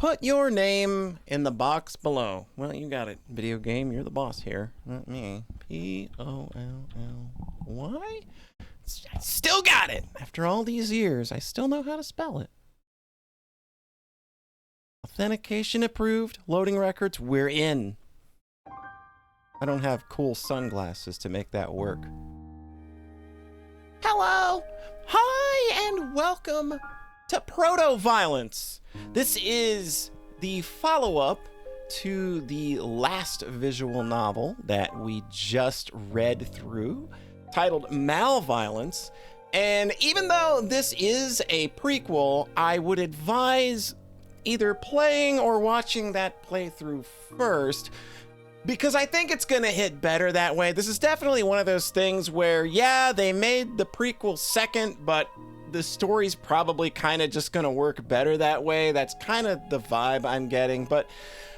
Put your name in the box below. Well, you got it, video game. You're the boss here, not me. P-O-L-L-Y? I still got it. After all these years, I still know how to spell it. Authentication approved. Loading records. We're in. I don't have cool sunglasses to make that work. Hello. Hi, and welcome to protoViolence. This is the follow-up to the last visual novel that we just read through, titled Malviolence. And even though this is a prequel, I would advise either playing or watching that playthrough first, because I think it's gonna hit better that way. This is definitely one of those things where, yeah, they made the prequel second, but the story's probably kind of just gonna work better that way. That's kind of the vibe I'm getting. But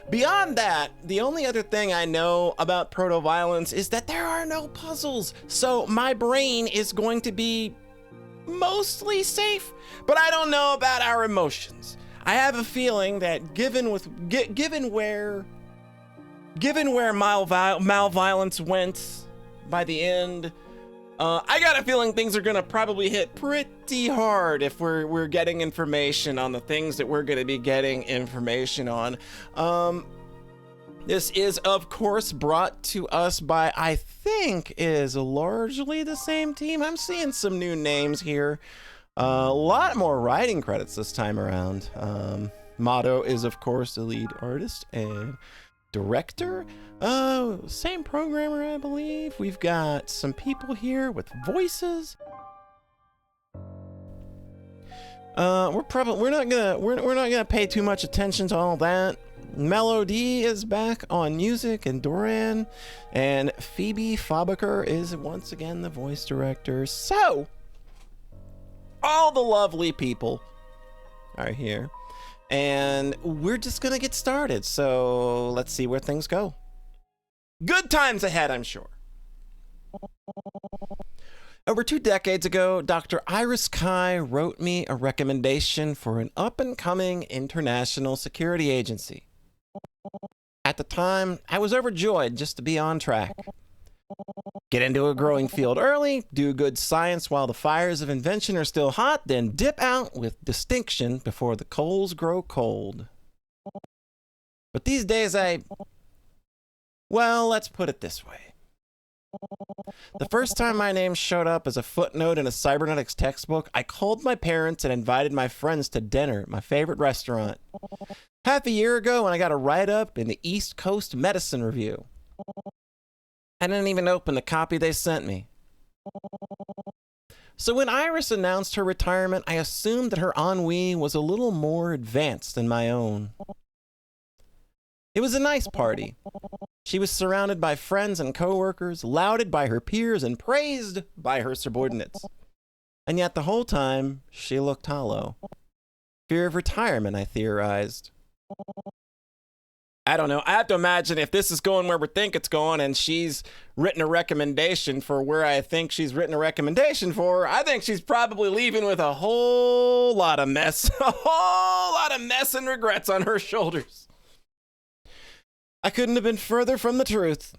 beyond that, the only other thing I know about protoViolence is that there are no puzzles. So my brain is going to be mostly safe, but I don't know about our emotions. I have a feeling that given where Malviolence went by the end, I got a feeling things are gonna probably hit pretty hard if we're getting information on the things that we're gonna be getting information on. This is, of course, brought to us by, I think, is largely the same team. I'm seeing some new names here. A lot more writing credits this time around. Motto is, of course, the lead artist and director. Same programmer, I believe. We've got some people here with voices. We're not gonna pay too much attention to all that. Melody is back on music, and Doran and Phoebe Fabaker is once again the voice director. So all the lovely people are here, and we're just gonna get started. So let's see where things go. Good times ahead, I'm sure. Over 2 decades ago, Dr. Iris Kai wrote me a recommendation for an up-and-coming international security agency. At the time, I was overjoyed just to be on track. Get into a growing field early, do good science while the fires of invention are still hot, then dip out with distinction before the coals grow cold. But these days well, let's put it this way. The first time my name showed up as a footnote in a cybernetics textbook, I called my parents and invited my friends to dinner at my favorite restaurant. Half a year ago, when I got a write-up in the East Coast Medicine Review. I didn't even open the copy they sent me. So when Iris announced her retirement, I assumed that her ennui was a little more advanced than my own. It was a nice party. She was surrounded by friends and coworkers, lauded by her peers, and praised by her subordinates. And yet the whole time, she looked hollow. Fear of retirement, I theorized. I don't know. I have to imagine if this is going where we think it's going and she's written a recommendation for where I think she's written a recommendation for, I think she's probably leaving with a whole lot of mess. A whole lot of mess and regrets on her shoulders. I couldn't have been further from the truth.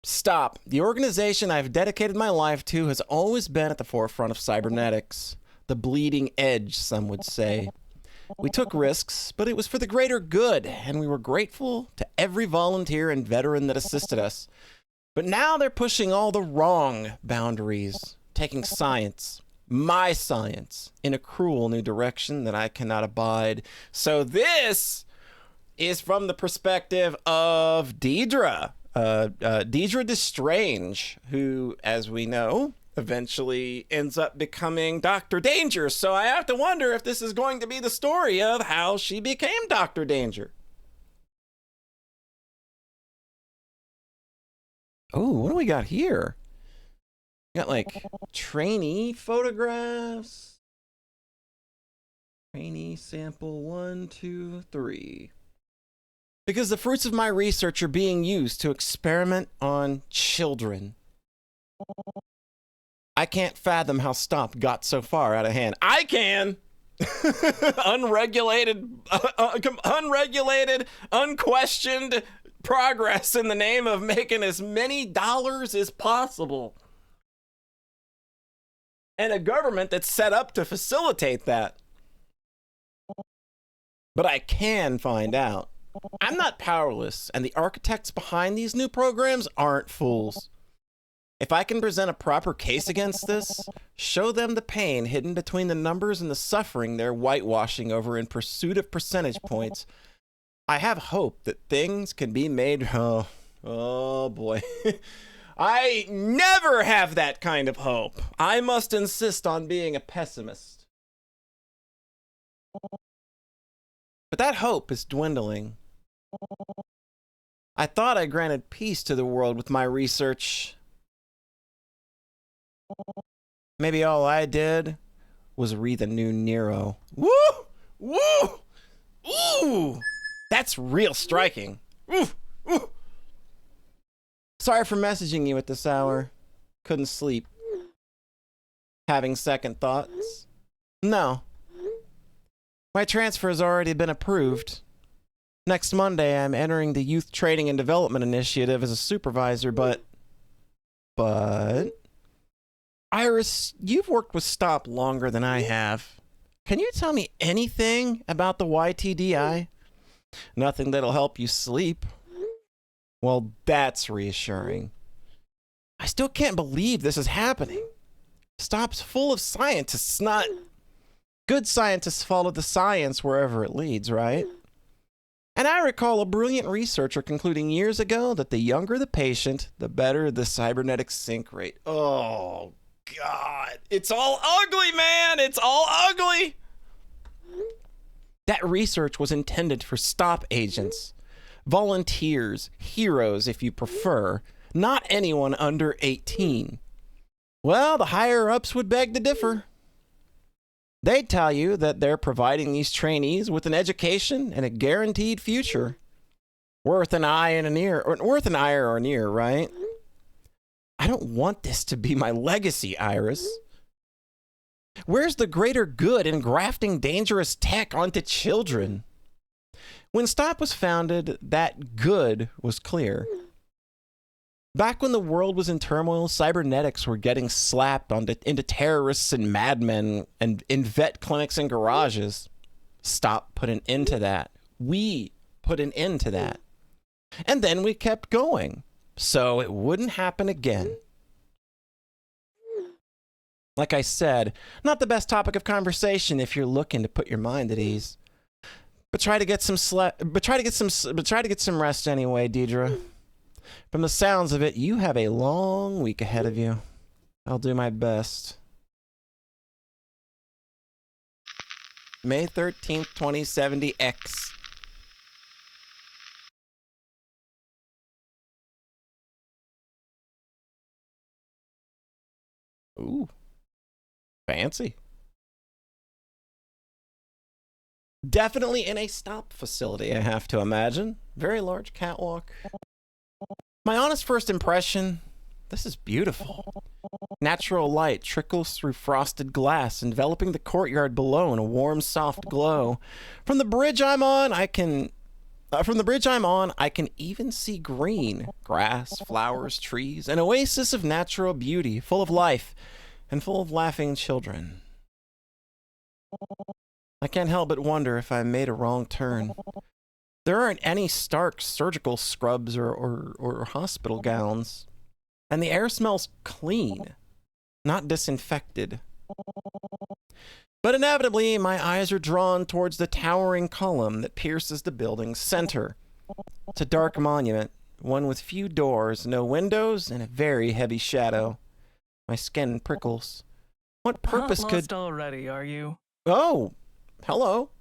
Stop. The organization I've dedicated my life to has always been at the forefront of cybernetics. The bleeding edge, some would say. We took risks, but it was for the greater good, and we were grateful to every volunteer and veteran that assisted us. But now they're pushing all the wrong boundaries, taking science, my science, in a cruel new direction that I cannot abide. So this is from the perspective of Deidre. Deidre Destrange, who, as we know, eventually ends up becoming Dr. Danger. So I have to wonder if this is going to be the story of how she became Dr. Danger. Oh, what do we got here? We got like trainee photographs. Trainee sample 1, 2, 3. Because the fruits of my research are being used to experiment on children. I can't fathom how Stomp got so far out of hand. I can! unregulated, unquestioned progress in the name of making as many dollars as possible. And a government that's set up to facilitate that. But I can find out. I'm not powerless, and the architects behind these new programs aren't fools. If I can present a proper case against this, show them the pain hidden between the numbers and the suffering they're whitewashing over in pursuit of percentage points, I have hope that things can be made. Oh boy. I never have that kind of hope. I must insist on being a pessimist. But that hope is dwindling. I thought I granted peace to the world with my research. Maybe all I did was read the new Nero. Woo! Woo! Ooh! That's real striking. Ooh! Ooh! Sorry for messaging you at this hour. Couldn't sleep. Having second thoughts? No. My transfer has already been approved. Next Monday, I'm entering the Youth Training and Development Initiative as a supervisor, but... Iris, you've worked with STOP longer than I have. Can you tell me anything about the YTDI? Nothing that'll help you sleep. Well, that's reassuring. I still can't believe this is happening. STOP's full of scientists, not... Good scientists follow the science wherever it leads, right? And I recall a brilliant researcher concluding years ago that the younger the patient, the better the cybernetic sync rate. Oh, God. It's all ugly, man. It's all ugly. That research was intended for STOP agents, volunteers, heroes, if you prefer, not anyone under 18. Well, the higher-ups would beg to differ. They'd tell you that they're providing these trainees with an education and a guaranteed future. Worth an eye and an ear, or worth an eye or an ear, right? I don't want this to be my legacy, Iris. Where's the greater good in grafting dangerous tech onto children? When STOP was founded, that good was clear. Back when the world was in turmoil, cybernetics were getting slapped into terrorists and madmen and in vet clinics and garages. STOP put an end to that. We put an end to that. And then we kept going, so it wouldn't happen again. Like I said, not the best topic of conversation if you're looking to put your mind at ease. But try to get some rest anyway, Deidre. From the sounds of it, you have a long week ahead of you. I'll do my best. May 13th, 2070X. Ooh. Fancy. Definitely in a STOP facility, I have to imagine. Very large catwalk. My honest first impression, this is beautiful. Natural light trickles through frosted glass, enveloping the courtyard below in a warm, soft glow. From the bridge I'm on, I can even see green, grass, flowers, trees, an oasis of natural beauty, full of life and full of laughing children. I can't help but wonder if I made a wrong turn. There aren't any stark surgical scrubs or hospital gowns. And the air smells clean, not disinfected. But inevitably, my eyes are drawn towards the towering column that pierces the building's center. It's a dark monument, one with few doors, no windows, and a very heavy shadow. My skin prickles. What purpose Not lost already, are you? Oh, hello.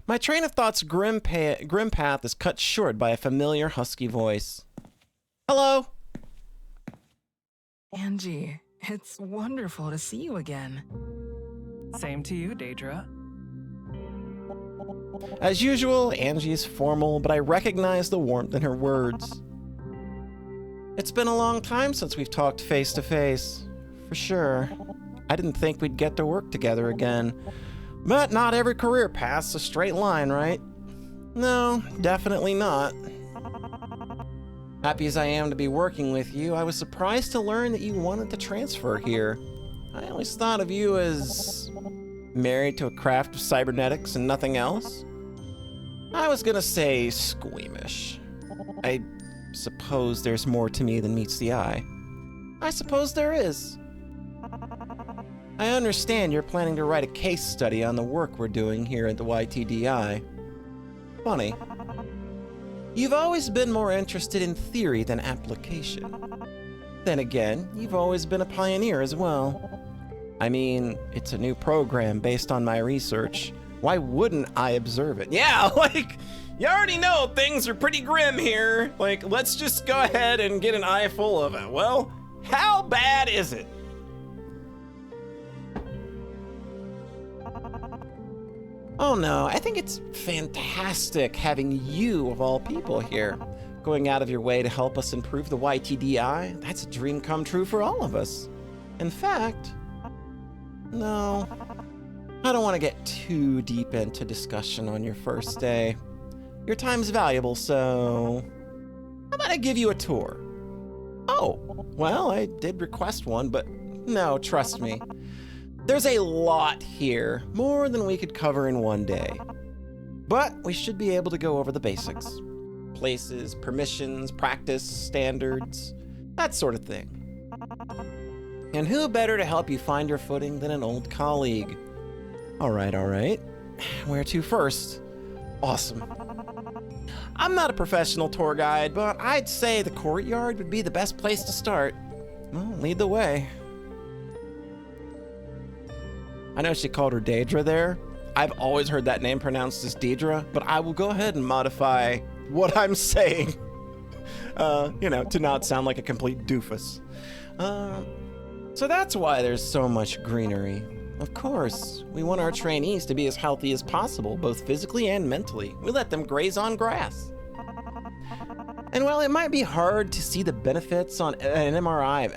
My train of thought's grim path is cut short by a familiar husky voice. Hello. Angie, it's wonderful to see you again. Same to you, Deidre. As usual, Angie is formal, but I recognize the warmth in her words. It's been a long time since we've talked face to face, for sure. I didn't think we'd get to work together again. But not every career path's a straight line, right? No, definitely not. Happy as I am to be working with you, I was surprised to learn that you wanted to transfer here. I always thought of you as married to a craft of cybernetics and nothing else. I was gonna say squeamish. I suppose there's more to me than meets the eye. I suppose there is. I understand you're planning to write a case study on the work we're doing here at the YTDI. Funny. You've always been more interested in theory than application. Then again, you've always been a pioneer as well. I mean, it's a new program based on my research. Why wouldn't I observe it? Yeah, like, you already know things are pretty grim here. Like, let's just go ahead and get an eye full of it. Well, how bad is it? Oh no, I think it's fantastic having you, of all people, here. Going out of your way to help us improve the YTDI, that's a dream come true for all of us. In fact, no, I don't want to get too deep into discussion on your first day. Your time's valuable, so how about I give you a tour? Oh, well, I did request one, but no, trust me. There's a lot here, more than we could cover in one day. But we should be able to go over the basics. Places, permissions, practice, standards, that sort of thing. And who better to help you find your footing than an old colleague? All right. Where to first? Awesome. I'm not a professional tour guide, but I'd say the courtyard would be the best place to start. Well, lead the way. I know she called her Deidre there. I've always heard that name pronounced as Deidre, but I will go ahead and modify what I'm saying, to not sound like a complete doofus. So that's why there's so much greenery. Of course, we want our trainees to be as healthy as possible, both physically and mentally. We let them graze on grass. And while it might be hard to see the benefits on an MRI,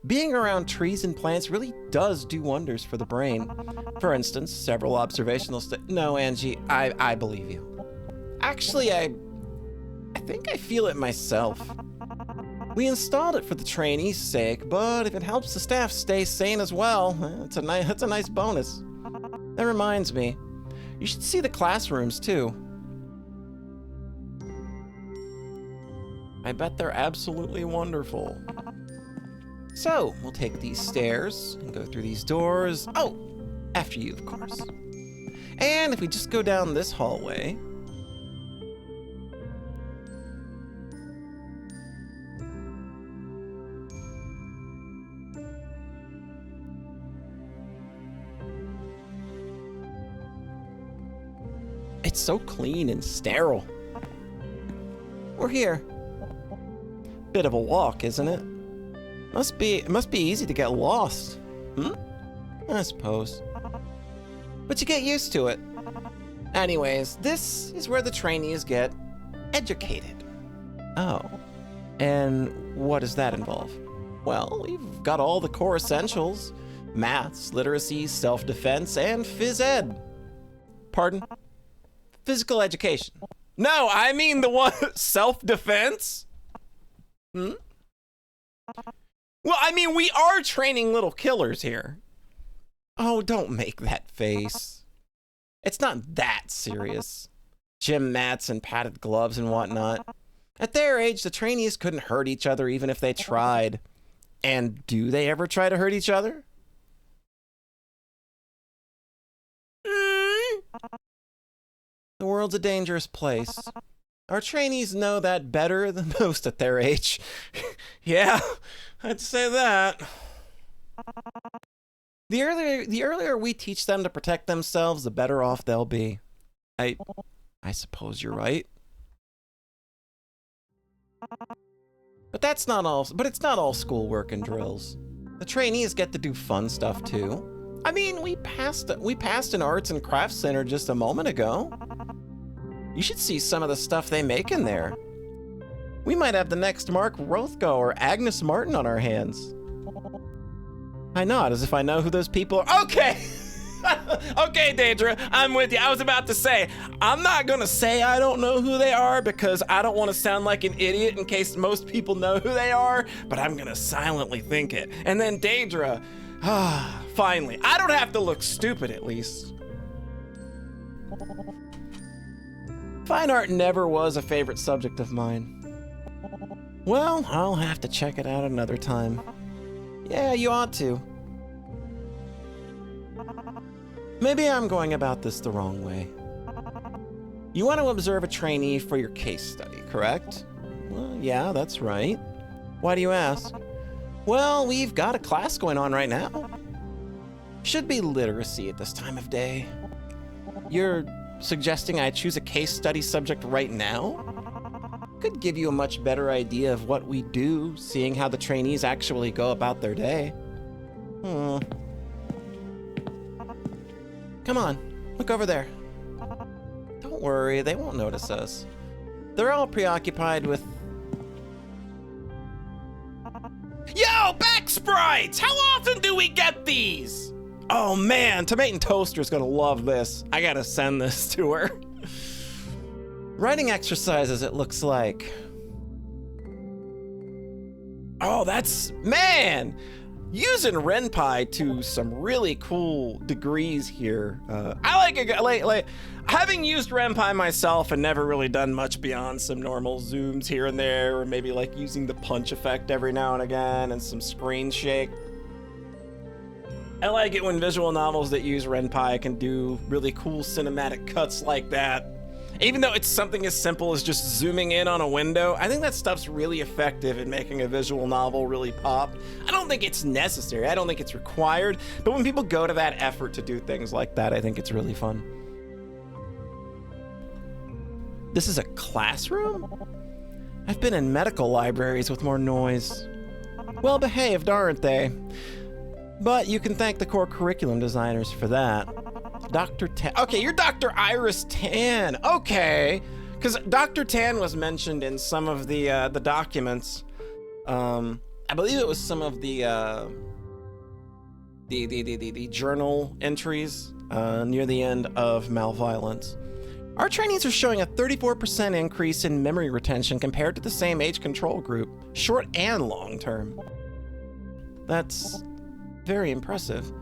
being around trees and plants really does do wonders for the brain. For instance, several observational No, Angie, I believe you. Actually, I think I feel it myself. We installed it for the trainees' sake, but if it helps the staff stay sane as well, that's a nice bonus. That reminds me, you should see the classrooms too. I bet they're absolutely wonderful. So, we'll take these stairs and go through these doors. Oh, after you, of course. And if we just go down this hallway, it's so clean and sterile. We're here. Bit of a walk, isn't it? It must be easy to get lost. I suppose. But you get used to it. Anyways, this is where the trainees get educated. Oh. And what does that involve? Well, we've got all the core essentials. Maths, literacy, self-defense, and phys ed. Pardon? Physical education. No, I mean the one self-defense. Well, I mean, we are training little killers here. Oh, don't make that face. It's not that serious. Gym mats and padded gloves and whatnot. At their age, the trainees couldn't hurt each other even if they tried. And do they ever try to hurt each other? The world's a dangerous place. Our trainees know that better than most at their age. Yeah, I'd say that. The earlier we teach them to protect themselves, the better off they'll be. I suppose you're right. But it's not all schoolwork and drills. The trainees get to do fun stuff too. I mean, we passed an arts and crafts center just a moment ago. You should see some of the stuff they make in there. We might have the next Mark Rothko or Agnes Martin on our hands. I nod as if I know who those people are. Okay! Okay, Deidre, I'm with you. I was about to say, I'm not gonna say I don't know who they are because I don't want to sound like an idiot in case most people know who they are, but I'm gonna silently think it. And then Deidre, finally, I don't have to look stupid at least. Fine art never was a favorite subject of mine. Well, I'll have to check it out another time. Yeah, you ought to. Maybe I'm going about this the wrong way. You want to observe a trainee for your case study, correct? Well, yeah, that's right. Why do you ask? Well, we've got a class going on right now. Should be literacy at this time of day. You're suggesting I choose a case study subject right now? Could give you a much better idea of what we do, seeing how the trainees actually go about their day. Come on, look over there. Don't worry, they won't notice us. They're all preoccupied with... Yo, back sprites! How often do we get these? Oh man, Tomato and Toaster's gonna love this. I gotta send this to her. Writing exercises, it looks like. Oh, that's... Man! Using Ren'Py to some really cool degrees here. I like it, like having used Ren'Py myself and never really done much beyond some normal zooms here and there, or maybe like using the punch effect every now and again and some screen shake. I like it when visual novels that use Ren'Py can do really cool cinematic cuts like that. Even though it's something as simple as just zooming in on a window, I think that stuff's really effective in making a visual novel really pop. I don't think it's necessary, I don't think it's required, but when people go to that effort to do things like that, I think it's really fun. This is a classroom? I've been in medical libraries with more noise. Well behaved, aren't they? But you can thank the core curriculum designers for that. Dr. Tan. Okay, you're Dr. Iris Tan. Okay, because Dr. Tan was mentioned in some of the documents. I believe it was some of the journal entries near the end of Malviolence. Our trainees are showing a 34% increase in memory retention compared to the same age control group, short and long term. That's very impressive.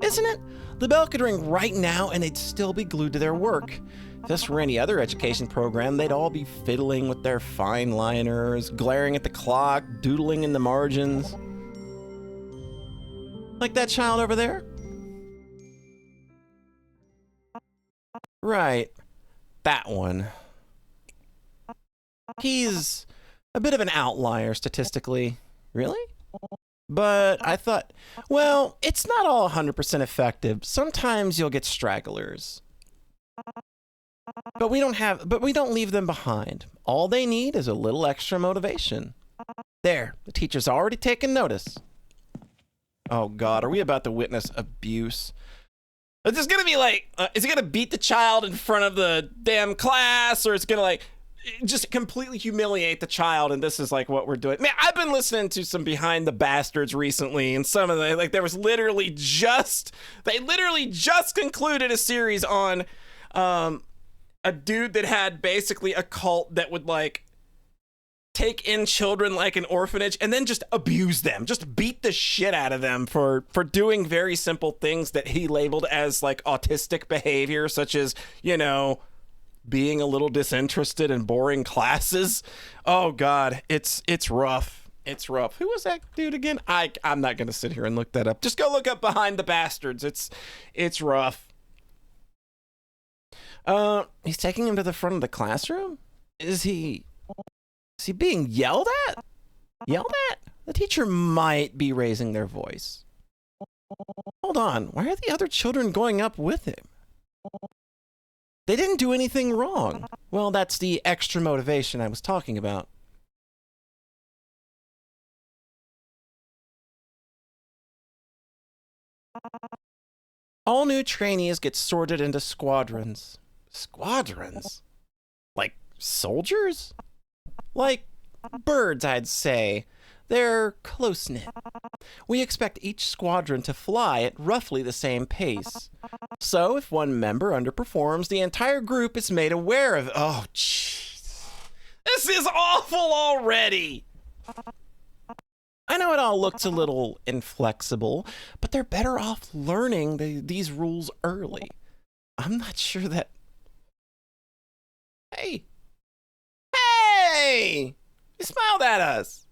Isn't it? The bell could ring right now and they'd still be glued to their work. If this were any other education program, they'd all be fiddling with their fine liners, glaring at the clock, doodling in the margins. Like that child over there? Right. That one. He's a bit of an outlier statistically. Really? But I thought, well, it's not all 100% effective. Sometimes you'll get stragglers. But we don't leave them behind. All they need is a little extra motivation. There, the teacher's already taken notice. Oh God, are we about to witness abuse? Is this gonna be like, is it gonna beat the child in front of the damn class, or it's gonna like, just completely humiliate the child, and this is like what we're doing? Man, I've been listening to some Behind the Bastards recently, and some of the, like, there was they literally just concluded a series on a dude that had basically a cult that would like take in children like an orphanage and then just abuse them, just beat the shit out of them for doing very simple things that he labeled as like autistic behavior, such as, you know, being a little disinterested in boring classes. Oh God, it's rough. It's rough. Who was that dude again? I'm not gonna sit here and look that up. Just go look up Behind the Bastards. It's rough. He's taking him to the front of the classroom? Is he being yelled at? Yelled at? The teacher might be raising their voice. Hold on, why are the other children going up with him? They didn't do anything wrong. Well, that's the extra motivation I was talking about. All new trainees get sorted into squadrons. Squadrons? Like soldiers? Like birds, I'd say. They're close-knit. We expect each squadron to fly at roughly the same pace. So if one member underperforms, the entire group is made aware of it. Oh, jeez. This is awful already. I know it all looks a little inflexible, but they're better off learning these rules early. I'm not sure that... Hey! Hey! You smiled at us.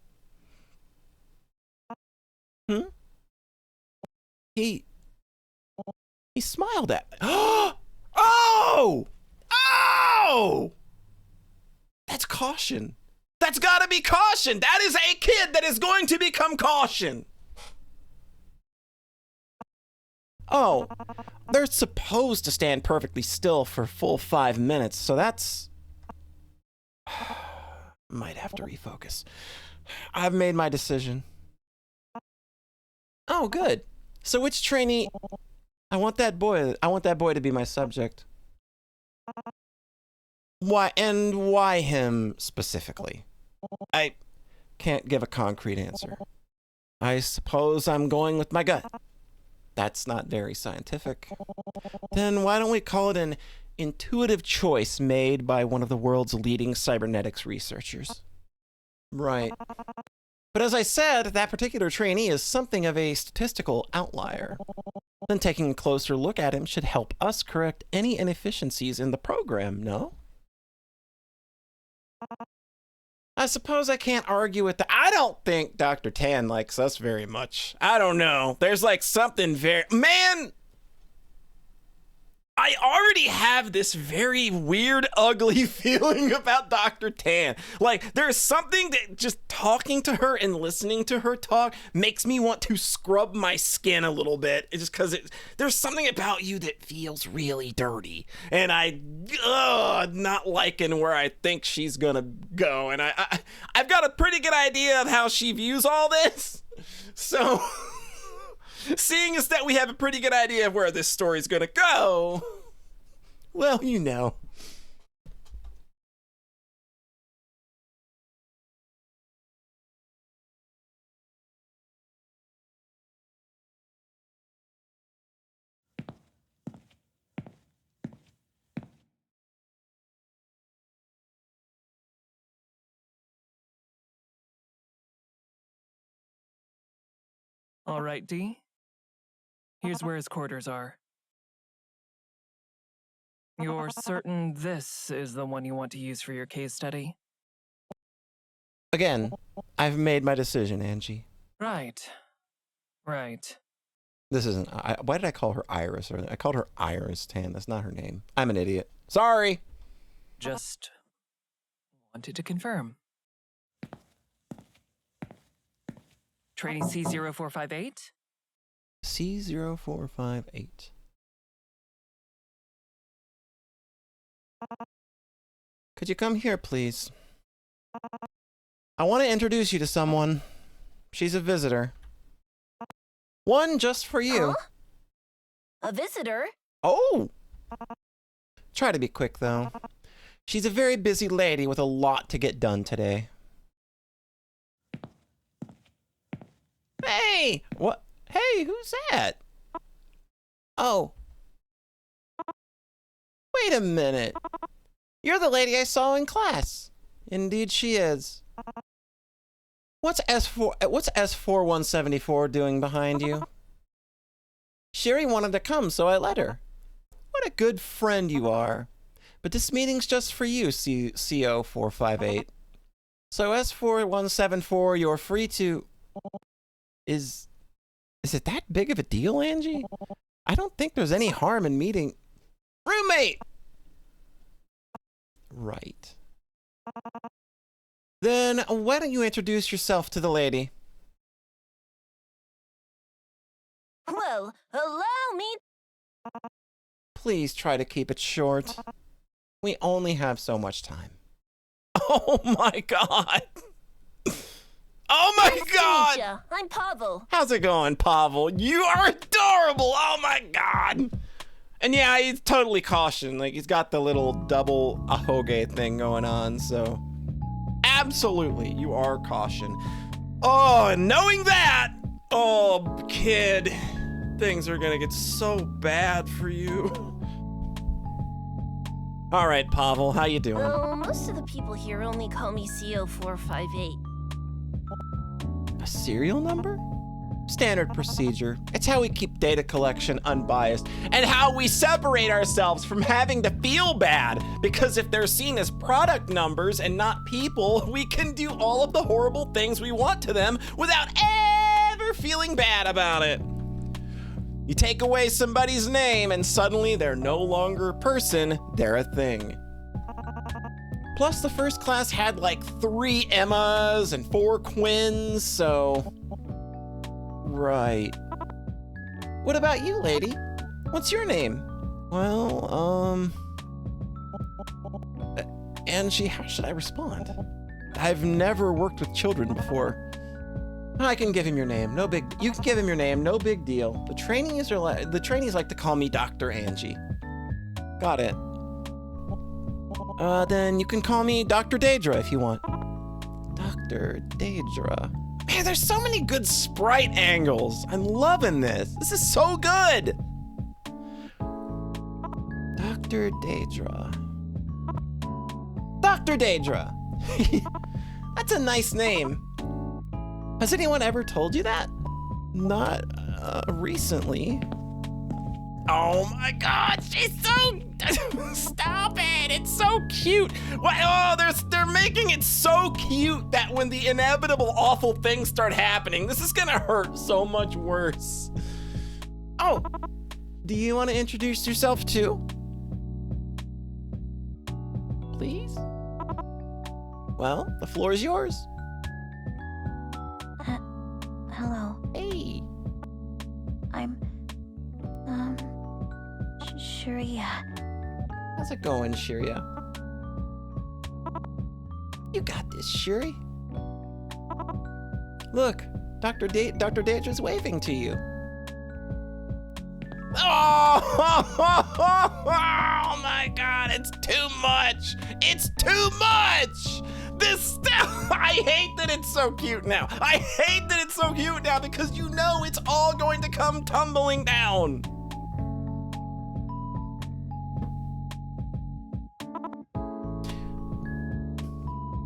He smiled at me. Oh! Oh! That's caution. That's gotta be caution. That is a kid that is going to become caution. Oh, they're supposed to stand perfectly still for a full 5 minutes, so that's... Might have to refocus. I've made my decision. Oh, good. So which trainee... I want that boy to be my subject. Why him specifically? I can't give a concrete answer. I suppose I'm going with my gut. That's not very scientific. Then why don't we call it an intuitive choice made by one of the world's leading cybernetics researchers? Right. But as I said, that particular trainee is something of a statistical outlier. Then taking a closer look at him should help us correct any inefficiencies in the program, no? I suppose I can't argue with I don't think Dr. Tan likes us very much. I don't know. There's like something very... Man! I already have this very weird, ugly feeling about Dr. Tan. Like, there's something that just talking to her and listening to her talk makes me want to scrub my skin a little bit. It's just because there's something about you that feels really dirty. And not liking where I think she's gonna go. And I've got a pretty good idea of how she views all this. So... Seeing as that we have a pretty good idea of where this story's gonna go, well, you know. All right, D. Here's where his quarters are. You're certain this is the one you want to use for your case study? Again, I've made my decision, Angie. Right. Right. This isn't... why did I call her Iris? I called her Iris Tan. That's not her name. I'm an idiot. Sorry! Just wanted to confirm. Trainee C0458? C0458. Could you come here, please? I want to introduce you to someone. She's a visitor. One just for you. Huh? A visitor? Oh! Try to be quick, though. She's a very busy lady with a lot to get done today. Hey! What? Hey, who's that? Oh. Wait a minute. You're the lady I saw in class. Indeed she is. What's S4174 doing behind you? Sherry wanted to come, so I let her. What a good friend you are. But this meeting's just for you, CO458. So S4174, you're free to... Is it that big of a deal, Angie? I don't think there's any harm in meeting... Roommate! Right. Then why don't you introduce yourself to the lady? Well, allow me... Please try to keep it short. We only have so much time. Oh my god! Oh my Nice god! to meet ya. I'm Pavel. How's it going, Pavel? You are adorable! Oh my god! And yeah, he's totally caution. Like, he's got the little double ahoge thing going on, so... Absolutely, you are caution. Oh, and knowing that, oh, kid, things are gonna get so bad for you. All right, Pavel, how you doing? Oh, most of the people here only call me CO458. A serial number? Standard procedure. It's how we keep data collection unbiased and how we separate ourselves from having to feel bad, because if they're seen as product numbers and not people, we can do all of the horrible things we want to them without ever feeling bad about it. You take away somebody's name and suddenly they're no longer a person, they're a thing. Plus the first class had like 3 Emmas and 4 Quinns, so... Right. What about you, lady? What's your name? Well, Angie, how should I respond? I've never worked with children before. I can give him your name, you can give him your name, no big deal. The trainees like to call me Dr. Angie. Got it. Then you can call me Dr. Deidre if you want. Dr. Deidre. Man, there's so many good sprite angles. I'm loving this. This is so good. Dr. Deidre. Dr. Deidre. That's a nice name. Has anyone ever told you that? Not recently. Oh my God, she's so... Stop it, it's so cute. Oh, they're making it so cute that when the inevitable awful things start happening, this is gonna hurt so much worse. Oh, do you want to introduce yourself too? Please? Well, the floor is yours. Hello. Hey. I'm... Sharia. How's it going, Shiria? You got this, Shiri. Look, Dr. Deidre's waving to you. Oh my God, it's too much. It's too much. I hate that it's so cute now. I hate that it's so cute now because you know it's all going to come tumbling down.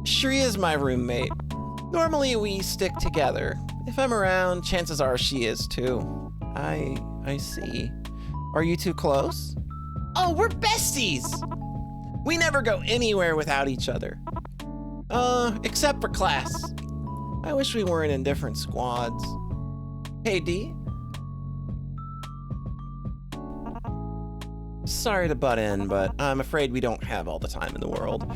Shri is my roommate. Normally we stick together. If I'm around, chances are she is too. I see. Are you two close? Oh, we're besties! We never go anywhere without each other. Except for class. I wish we weren't in different squads. Hey, D. Sorry to butt in, but I'm afraid we don't have all the time in the world.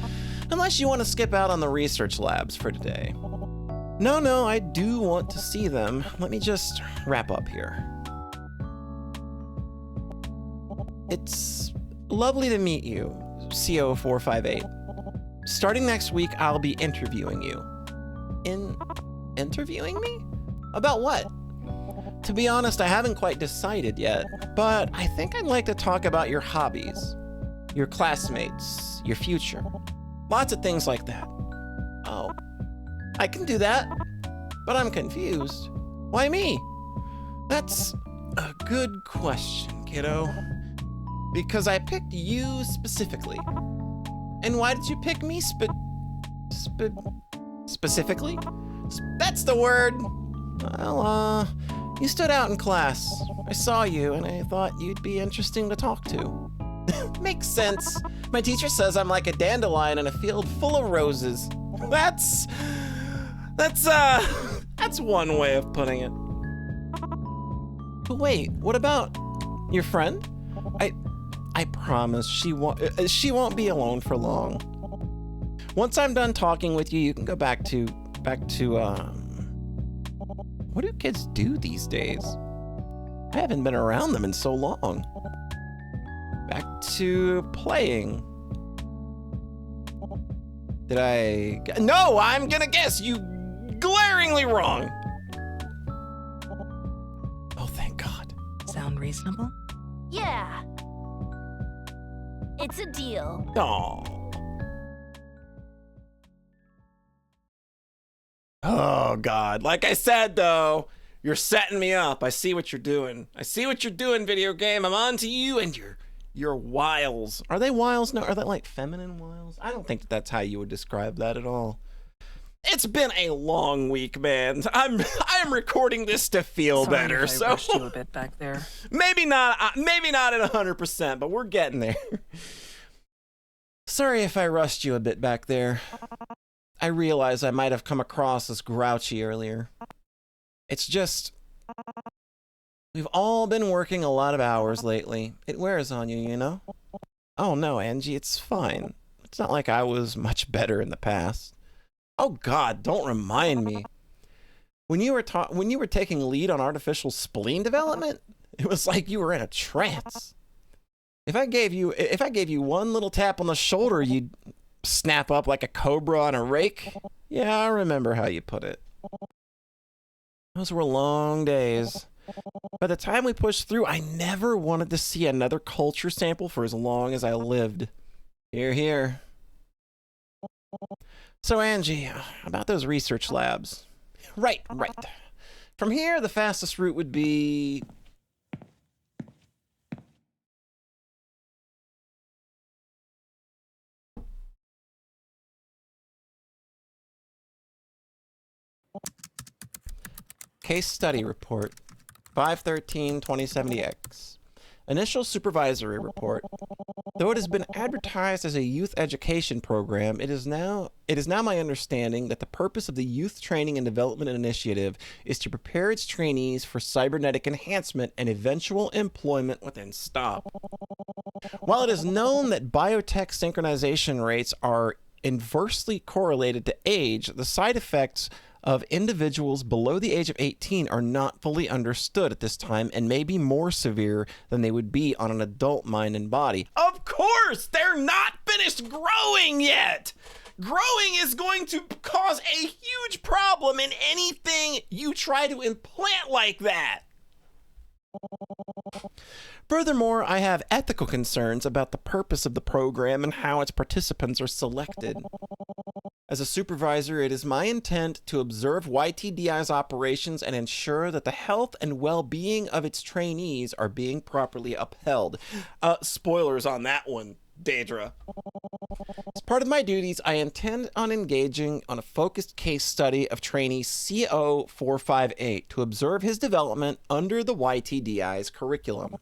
Unless you want to skip out on the research labs for today. No, I do want to see them. Let me just wrap up here. It's lovely to meet you, CO458. Starting next week, I'll be interviewing you. Interviewing me? About what? To be honest, I haven't quite decided yet, but I think I'd like to talk about your hobbies, your classmates, your future. Lots of things like that. Oh, I can do that, but I'm confused. Why me? That's a good question, kiddo. Because I picked you specifically. And why did you pick me specifically? That's the word. Well, you stood out in class. I saw you and I thought you'd be interesting to talk to. Makes sense. My teacher says I'm like a dandelion in a field full of roses. That's one way of putting it. But wait, what about your friend? I promise she won't be alone for long. Once I'm done talking with you, you can go back to what do kids do these days? I haven't been around them in so long. Back to playing. No, I'm gonna guess you glaringly wrong. Oh, thank God. Sound reasonable? Yeah. It's a deal. Aw. Oh, God. Like I said, though, you're setting me up. I see what you're doing. I see what you're doing, video game. I'm on to you and your wiles. Are they wiles? No, are they like feminine wiles? I don't think that's how you would describe that at all. It's been a long week, man. I'm recording this to feel Sorry better, if I so rushed you a bit back there. maybe not at 100%, but we're getting there. Sorry if I rushed you a bit back there. I realize I might have come across as grouchy earlier. It's just, we've all been working a lot of hours lately. It wears on you, you know? Oh no, Angie, it's fine. It's not like I was much better in the past. Oh God, don't remind me. When you were taking lead on artificial spleen development, it was like you were in a trance. If I gave you one little tap on the shoulder, you'd snap up like a cobra on a rake. Yeah, I remember how you put it. Those were long days. By the time we pushed through, I never wanted to see another culture sample for as long as I lived. Hear, hear. So Angie, about those research labs. Right. From here, the fastest route would be... Case Study Report, 513-2070X. Initial Supervisory Report. Though it has been advertised as a youth education program, it is now my understanding that the purpose of the Youth Training and Development Initiative is to prepare its trainees for cybernetic enhancement and eventual employment within STOP. While it is known that biotech synchronization rates are inversely correlated to age, the side effects of individuals below the age of 18 are not fully understood at this time and may be more severe than they would be on an adult mind and body. Of course! They're not finished growing yet! Growing is going to cause a huge problem in anything you try to implant like that. Furthermore, I have ethical concerns about the purpose of the program and how its participants are selected. As a supervisor, it is my intent to observe YTDI's operations and ensure that the health and well-being of its trainees are being properly upheld. Spoilers on that one, Deidre. As part of my duties, I intend on engaging on a focused case study of trainee CO458 to observe his development under the YTDI's curriculum.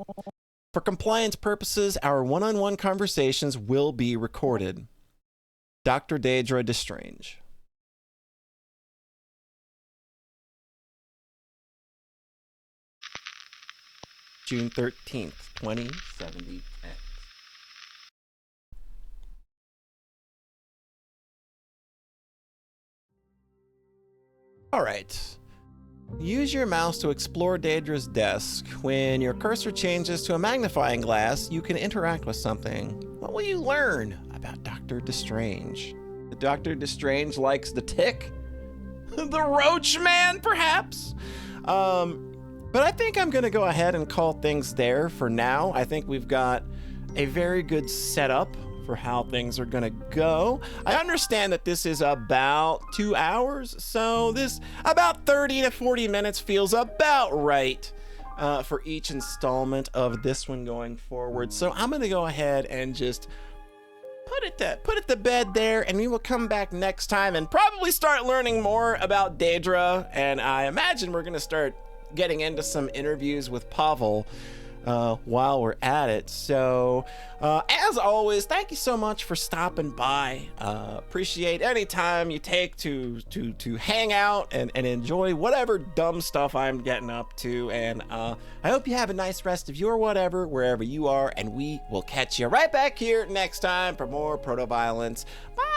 For compliance purposes, our one-on-one conversations will be recorded. Dr. Deidre Destrange. June 13th, 2070X. All right. Use your mouse to explore Deidre's desk. When your cursor changes to a magnifying glass, you can interact with something. What will you learn about Dr. Destrange? Dr. Destrange likes the tick? The roach man, perhaps? But I think I'm going to go ahead and call things there for now. I think we've got a very good setup for how things are going to go. I understand that this is about 2 hours, so this about 30 to 40 minutes feels about right for each installment of this one going forward. So I'm going to go ahead and just put it to bed there, and we will come back next time and probably start learning more about Deidre, and I imagine we're going to start getting into some interviews with Pavel while we're at it. So as always, thank you so much for stopping by. Appreciate any time you take to hang out and enjoy whatever dumb stuff I'm getting up to, and I hope you have a nice rest of your whatever wherever you are, and we will catch you right back here next time for more protoViolence. Bye.